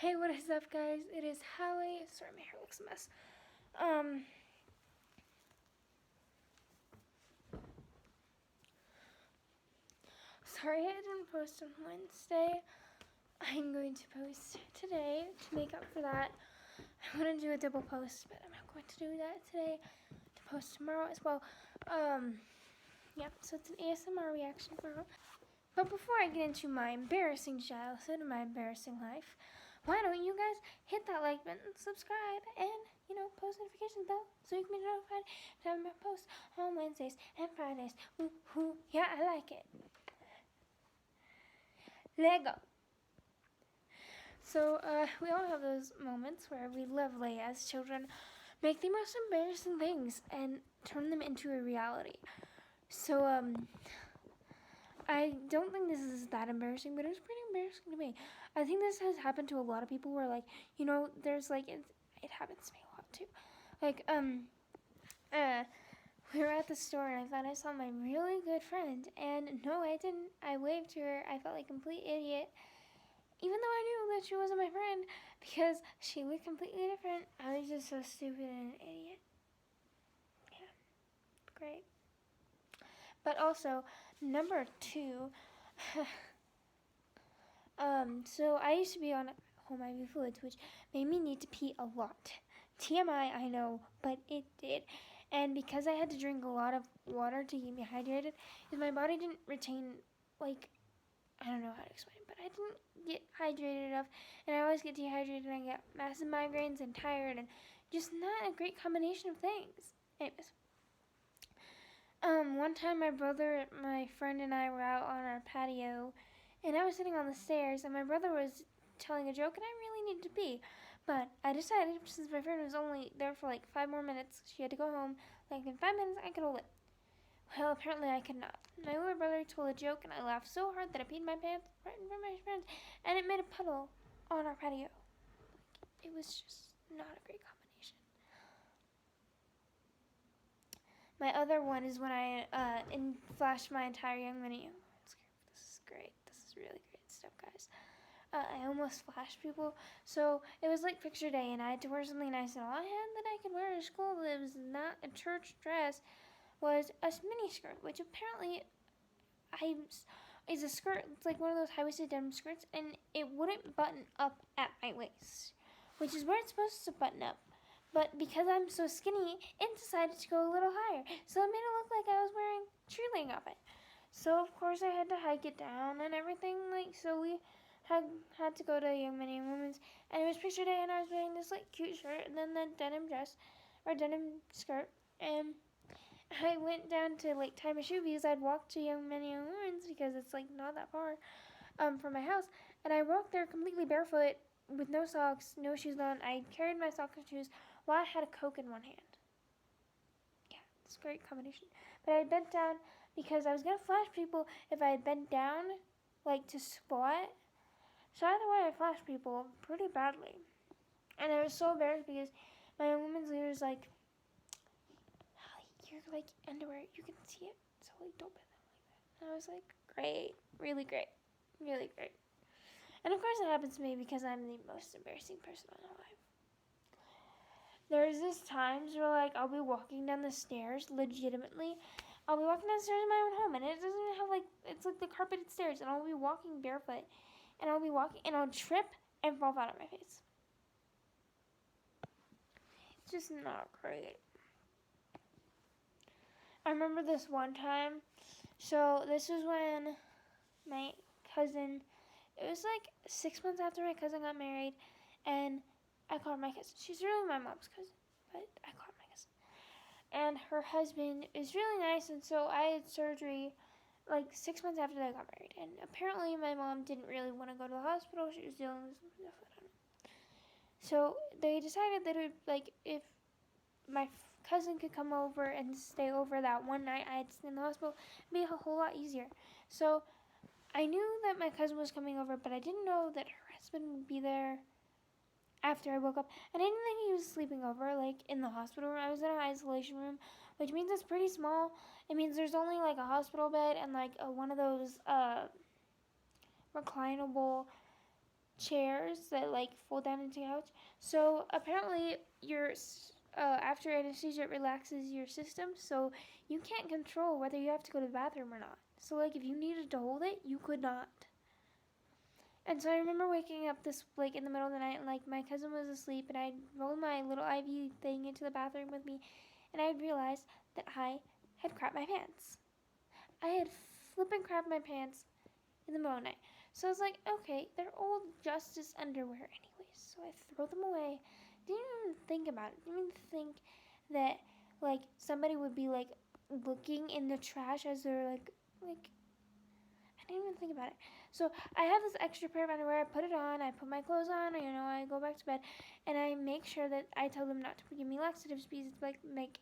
Hey, what is up, guys? It is Hallie. Sorry, my hair looks a mess. Um, Sorry I didn't post on Wednesday. I'm going to post today to make up for that. I want to do a double post, but I'm not going to do that today. To post tomorrow as well. Yeah, so it's an ASMR reaction tomorrow. But before I get into my embarrassing childhood and my embarrassing life, why don't you guys hit that like button, subscribe, and, post notification bell so you can be notified time I post on Wednesdays and Fridays. Woo-hoo. Yeah, I like it. Lego. So, we all have those moments where we lovely as children make the most embarrassing things and turn them into a reality. So, I don't think this is that embarrassing, but it was pretty embarrassing to me. I think this has happened to a lot of people where, there's, it happens to me a lot, too. We were at the store, and I thought I saw my really good friend, and no, I didn't. I waved to her. I felt like a complete idiot, even though I knew that she wasn't my friend, because she looked completely different. I was just so stupid and an idiot. Yeah, great. But also, number 2, so I used to be on home IV fluids, which made me need to pee a lot. TMI, I know, but it did. And because I had to drink a lot of water to keep me hydrated, because my body didn't retain, I don't know how to explain it, but I didn't get hydrated enough, and I always get dehydrated, and I get massive migraines and tired, and just not a great combination of things. Anyways. One time my friend and I were out on our patio, and I was sitting on the stairs, and my brother was telling a joke, and I really needed to pee. But I decided, since my friend was only there for 5 more minutes, she had to go home, in 5 minutes I could hold it. Well, apparently I could not. My older brother told a joke, and I laughed so hard that I peed my pants right in front of my friend, and it made a puddle on our patio. It was just not a great combination. My other one is when I flashed my entire young mini. This is great. This is really great stuff, guys. I almost flashed people. So it was picture day, and I had to wear something nice, and all I had that I could wear to school that was not a church dress was a mini skirt, which apparently is a skirt. It's like one of those high-waisted denim skirts, and it wouldn't button up at my waist, which is where it's supposed to button up. But because I'm so skinny, it decided to go a little higher. So it made it look like I was wearing a cheerleading outfit. So of course I had to hike it down and everything. So we had to go to Young Men and Women's, and it was picture day, and I was wearing this cute shirt and then the denim dress or denim skirt, and I went down to tie my shoe because I'd walked to Young Men and Women's because it's not that far from my house, and I walked there completely barefoot with no socks, no shoes on. I carried my socks and shoes while I had a Coke in one hand. Yeah, it's a great combination. But I bent down because I was going to flash people if I had bent down, to squat. So either way, I flashed people pretty badly. And I was so embarrassed because my women's leader was like, Hallie, you're underwear, you can see it, so don't bend them like that. And I was like, great, really great, really great. And of course it happens to me because I'm the most embarrassing person in my life. There's this times where I'll be walking down the stairs, legitimately. I'll be walking down the stairs in my own home, and it doesn't even have it's the carpeted stairs, and I'll be walking barefoot, and I'll be walking, and I'll trip and fall flat on my face. It's just not great. I remember this one time, so this was when my cousin, it was 6 months after my cousin got married, and I called my cousin. She's really my mom's cousin, but I called my cousin. And her husband is really nice, and so I had surgery 6 months after they got married. And apparently my mom didn't really want to go to the hospital. She was dealing with some stuff, I don't know. So they decided that it would, if my cousin could come over and stay over that one night I had to stay in the hospital, it'd be a whole lot easier. So I knew that my cousin was coming over, but I didn't know that her husband would be there after I woke up. And I didn't think he was sleeping over, in the hospital room. I was in an isolation room, which means it's pretty small. It means there's only, a hospital bed and, one of those, reclinable chairs that like fold down into a couch. So apparently, your after anesthesia, it relaxes your system, so you can't control whether you have to go to the bathroom or not. So like, if you needed to hold it, you could not. And so I remember waking up this like in the middle of the night, and like my cousin was asleep, and I rolled my little IV thing into the bathroom with me, and I realized that I had crapped my pants. I had flippin' crapped my pants in the middle of the night. So I was like, okay, they're old Justice underwear anyways. So I throw them away. Didn't even think about it. Didn't even think that like somebody would be like looking in the trash as they're like I didn't even think about it. So I have this extra pair of underwear. I put it on. I put my clothes on. I go back to bed, and I make sure that I tell them not to give me laxatives because it's like make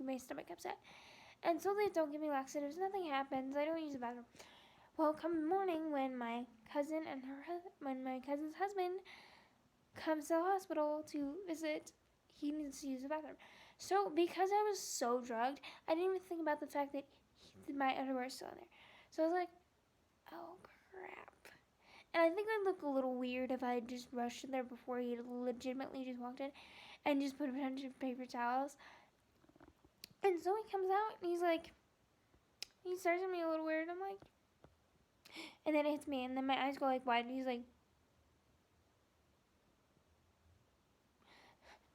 my stomach upset. And so they don't give me laxatives. Nothing happens. I don't use the bathroom. Well, come morning when my cousin and when my cousin's husband comes to the hospital to visit, he needs to use the bathroom. So because I was so drugged, I didn't even think about the fact that my underwear is still in there. So I was like, oh crap. And I think I'd look a little weird if I had just rushed in there before he legitimately just walked in and just put a bunch of paper towels. And so he comes out and he's like, he stares at me a little weird. I'm like, and then it hits me, and then my eyes go like wide, and he's like,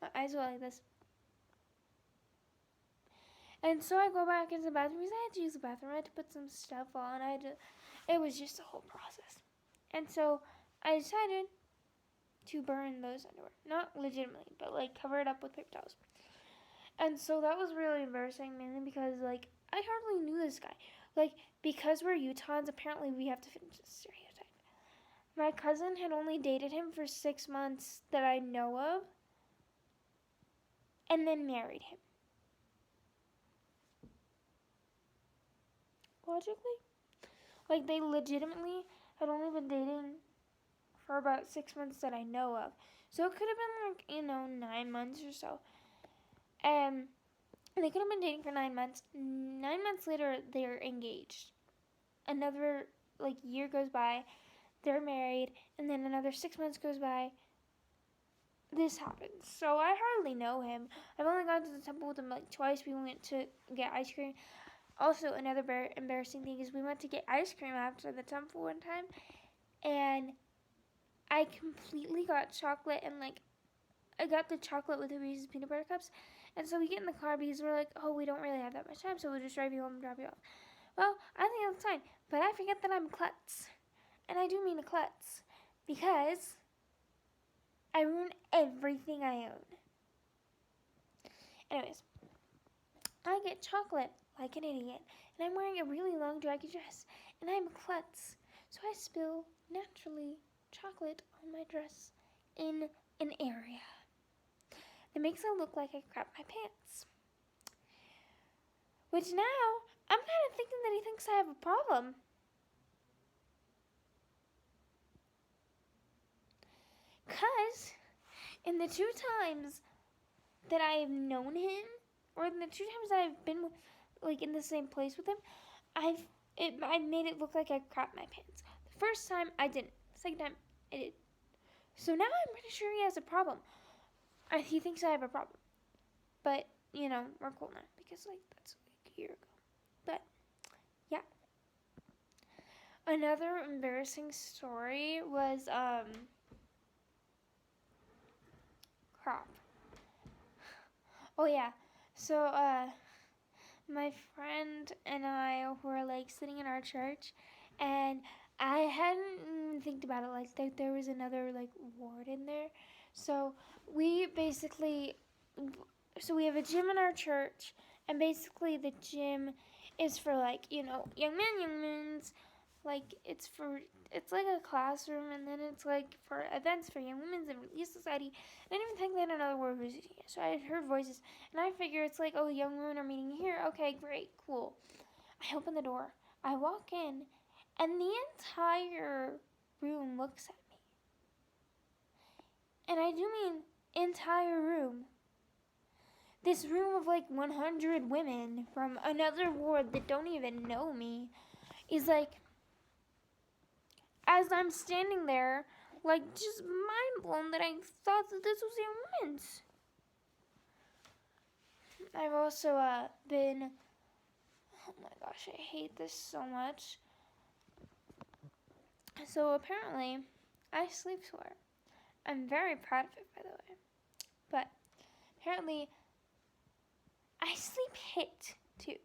my eyes go like this. And so I go back into the bathroom because I had to use the bathroom. I had to put some stuff on. It was just a whole process. And so I decided to burn those underwear. Not legitimately, but like cover it up with paper towels. And so that was really embarrassing, mainly because like I hardly knew this guy. Like, because we're Utahns, apparently we have to fit into the stereotype. My cousin had only dated him for 6 months that I know of, and then married him. Logically? Like, they legitimately had only been dating for about 6 months that I know of. So it could have been like, 9 months or so. And they could have been dating for 9 months. 9 months later, they're engaged. Another, like, year goes by, they're married, and then another 6 months goes by, this happens. So I hardly know him. I've only gone to the temple with him like twice. We went to get ice cream. Also, another embarrassing thing is we went to get ice cream after the temple one time, and I completely got chocolate, and like I got the chocolate with the Reese's peanut butter cups. And so we get in the car because we're like, oh, we don't really have that much time, so we'll just drive you home and drop you off. Well, I think that's fine, but I forget that I'm a klutz. And I do mean a klutz, because I ruin everything I own. Anyways, I get chocolate like an idiot, and I'm wearing a really long draggy dress, and I'm a klutz. So I spill, naturally, chocolate on my dress in an area. It makes it look like I crapped my pants. Which now, I'm kind of thinking that he thinks I have a problem. Because in the 2 times that I have known him, or in the 2 times that I've been like in the same place with him, I made it look like I crapped my pants. The first time I didn't. The second time I did. So now I'm pretty sure he has a problem. He thinks I have a problem. But, we're cool now because like that's like a year ago. But yeah. Another embarrassing story was crap. Oh yeah. So my friend and I were like sitting in our church, and I hadn't even think about it like there was another like ward in there. So we have a gym in our church, and basically the gym is for like young men's, like it's like a classroom, and then it's like for events for young women's and Relief Society. I didn't even think that another word was here, so I had heard voices, and I figure it's like, oh, young women are meeting here. Okay, great, cool. I open the door. I walk in, and the entire room looks at me. And I do mean entire room. This room of like 100 women from another ward that don't even know me is like, as I'm standing there, like, just mind blown that I thought that this was a woman's. I've also been, oh my gosh, I hate this so much. So apparently, I sleep sore. I'm very proud of it, by the way. But apparently, I sleep hit too.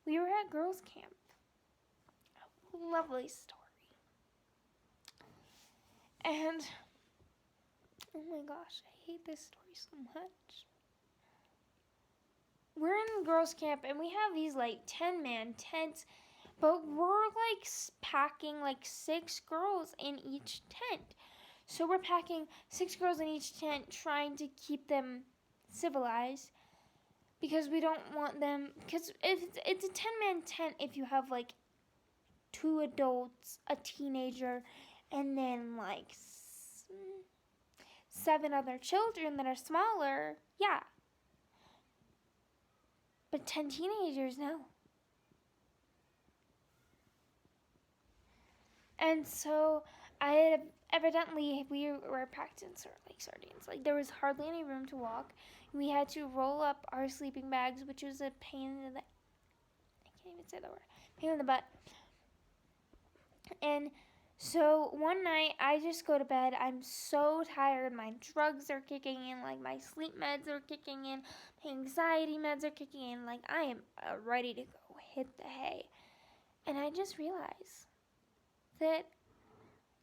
We were at girls' camp. A lovely story. And, oh my gosh, I hate this story so much. We're in girls' camp and we have these like 10-man tents, but we're like packing like 6 girls in each tent. So we're packing 6 girls in each tent, trying to keep them civilized, because we don't want them, because if it's a 10-man tent, if you have like 2 adults, a teenager, and then like 7 other children that are smaller, yeah. But 10 teenagers, no. And so evidently we were packed in like sardines. Like, there was hardly any room to walk. We had to roll up our sleeping bags, which was a pain in the, I can't even say the word, pain in the butt. And so one night I just go to bed. I'm so tired. My drugs are kicking in. Like, my sleep meds are kicking in. My anxiety meds are kicking in. Like, I am ready to go hit the hay. And I just realized that,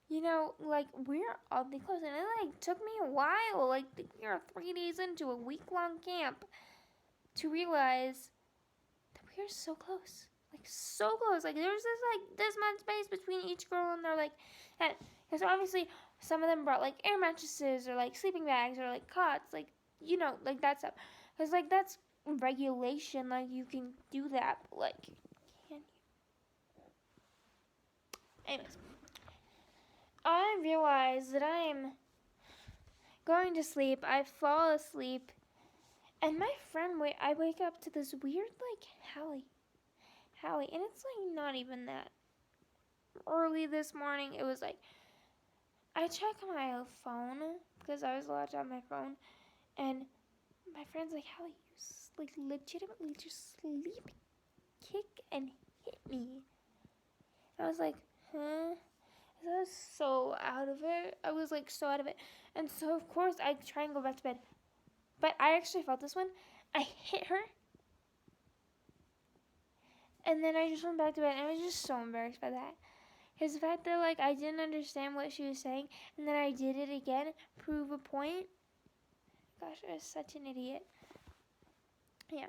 you know, like, we're oddly close. And it, like, took me a while. Like, we are 3 days into a week-long camp to realize that we are so close. Like, so close. Like, there's this much space between each girl and they're like, because obviously some of them brought like air mattresses or like sleeping bags or like cots, like, you know, like that stuff. Because like that's regulation, like you can do that, but like, can you? Anyways, I realize that I'm going to sleep. I fall asleep, and my friend, I wake up to this weird like Hallie, and it's like not even that early this morning. It was like, I check my phone because I was allowed to have my phone, and my friend's like, Hallie, you like legitimately just sleep, kick, and hit me. And I was like, huh? I was so out of it. I was like so out of it. And so of course I try and go back to bed. But I actually felt this one. I hit her. And then I just went back to bed, and I was just so embarrassed by that. Because the fact that, like, I didn't understand what she was saying, and then I did it again, prove a point. Gosh, I was such an idiot. Yeah.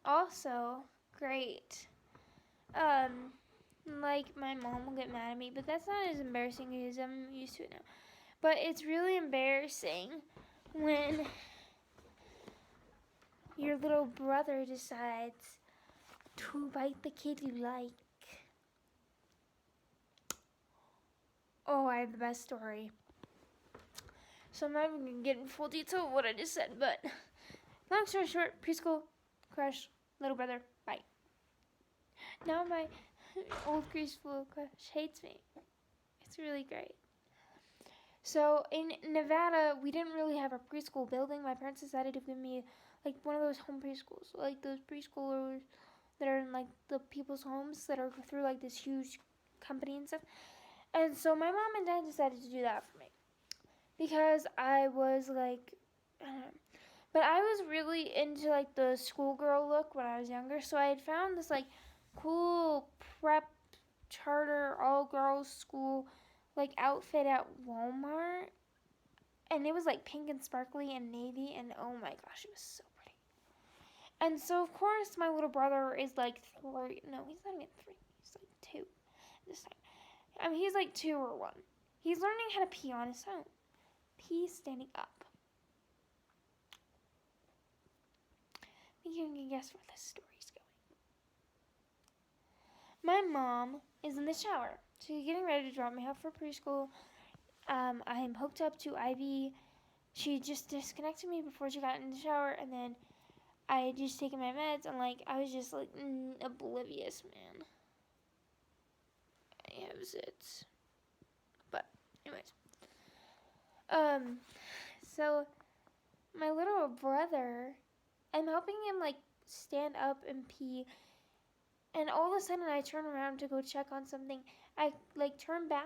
Also, great. Like, my mom will get mad at me, but that's not as embarrassing as I'm used to it now. But it's really embarrassing when your little brother decides to bite the kid you like. Oh, I have the best story. So I'm not even going to get in full detail of what I just said, but long story short, preschool, crush, little brother, bite. Now my old preschool crush hates me. It's really great. So in Nevada, we didn't really have a preschool building. My parents decided to give me like one of those home preschools, like those preschoolers that are in like the people's homes that are through like this huge company and stuff. And so my mom and dad decided to do that for me because I was like, I don't know. But I was really into like the schoolgirl look when I was younger. So I had found this like cool prep charter all girls school like outfit at Walmart. And it was like pink and sparkly and navy, and oh my gosh, it was so pretty. And so of course my little brother is like 3. No, he's not even 3. He's like 2 this time. I mean, he's like 2 or 1. He's learning how to pee on his own. Pee standing up. You can guess where this story's going. My mom is in the shower. She's getting ready to drop me off for preschool. I am hooked up to IV. She just disconnected me before she got in the shower, and then I had just taken my meds, and like I was just like oblivious, man. I have zits. But anyways, so my little brother, I'm helping him like stand up and pee, and all of a sudden I turn around to go check on something. I like turn back,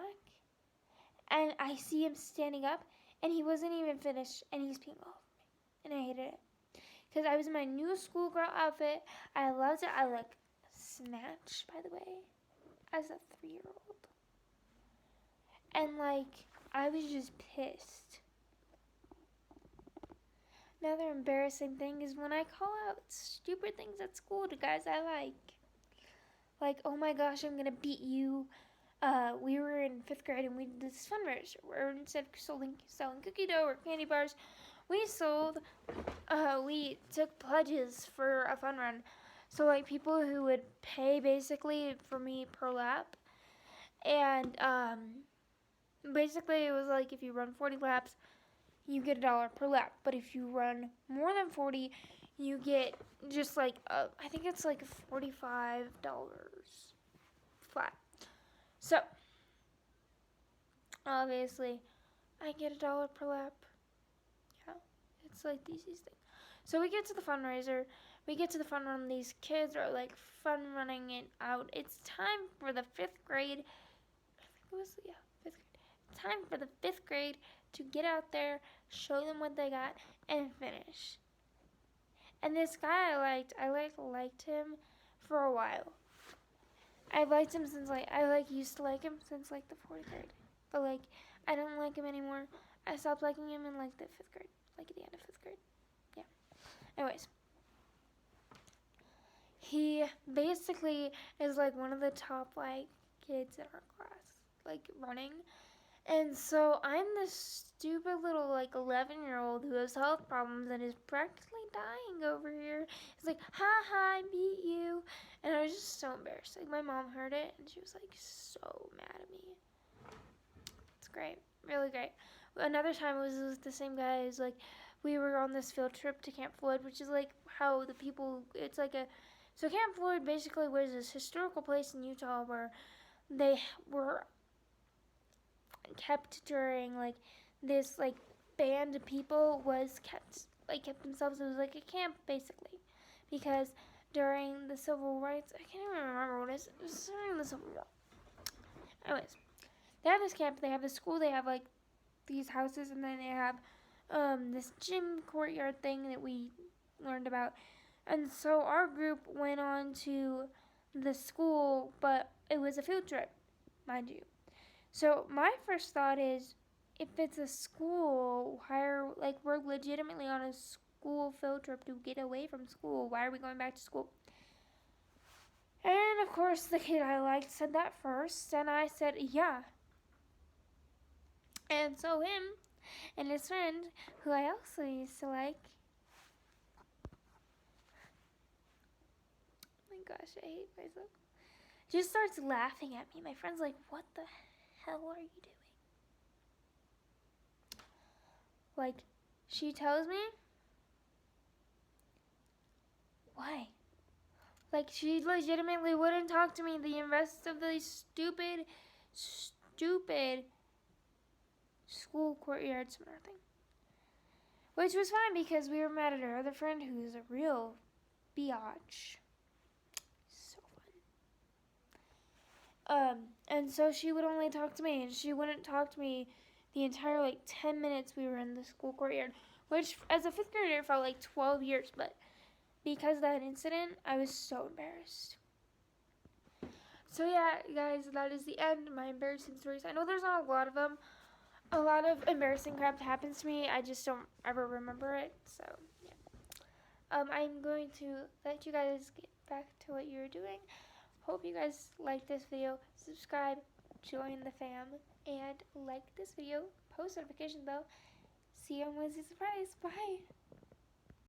and I see him standing up, and he wasn't even finished, and he's peeing all over me, and I hated it. Because I was in my new schoolgirl outfit. I loved it. I like Snatch, by the way, as a 3-year-old. And like, I was just pissed. Another embarrassing thing is when I call out stupid things at school to guys I like. Like, oh my gosh, I'm gonna beat you. We were in 5th grade and we did this fundraiser where instead of selling cookie dough or candy bars, we took pledges for a fun run. So like people who would pay basically for me per lap. And basically it was like if you run 40 laps, you get $1 per lap. But if you run more than 40, you get just like, I think it's like $45 flat. So, obviously, I get $1 per lap. Yeah, it's like the easiest thing. So we get to the fundraiser. We get to the fun run. These kids are like fun running it out. It's time for the 5th grade. I think it was, 5th grade. Time for the 5th grade to get out there, show them what they got, and finish. And this guy I liked him for a while. I've liked him since I used to like him since like the 4th grade. But like I don't like him anymore. I stopped liking him in like the 5th grade. Like at the end of 5th grade. Yeah. Anyways. He basically is like one of the top like kids in our class. Like running. And so I'm this stupid little like 11-year-old who has health problems and is practically dying over here. He's like, ha, I beat you. And I was just so embarrassed. Like my mom heard it and she was like so mad at me. It's great. Really great. Another time it was with the same guy. It was like we were on this field trip to Camp Floyd, which is like how the people, it's like so Camp Floyd basically was this historical place in Utah where they were kept during like this like band of people was kept themselves. It was like a camp basically because during the civil rights, I can't even remember what it is. It was during the Civil War. Anyways, they have this camp, they have this school, they have like these houses, and then they have this gym courtyard thing that we learned about. And so our group went on to the school, but it was a field trip, mind you. So my first thought is, if it's a school, we're legitimately on a school field trip to get away from school. Why are we going back to school? And of course, the kid I liked said that first, and I said, yeah. And so him and his friend, who I also used to like, oh my gosh, I hate myself, just starts laughing at me. My friend's like, what the hell are you doing? Like, she tells me, why? Like, she legitimately wouldn't talk to me the rest of the stupid school courtyard seminar thing. Which was fine because we were mad at her other friend who's a real biatch. So fun. And so she would only talk to me, and she wouldn't talk to me the entire like 10 minutes we were in the school courtyard, which as a 5th grader felt like 12 years, but because of that incident, I was so embarrassed. So yeah, guys, that is the end of my embarrassing stories. I know there's not a lot of them. A lot of embarrassing crap happens to me. I just don't ever remember it. So yeah. I'm going to let you guys get back to what you're doing. Hope you guys like this video. Subscribe, join the fam, and like this video. Post notification bell. See you on Wednesday Surprise. Bye.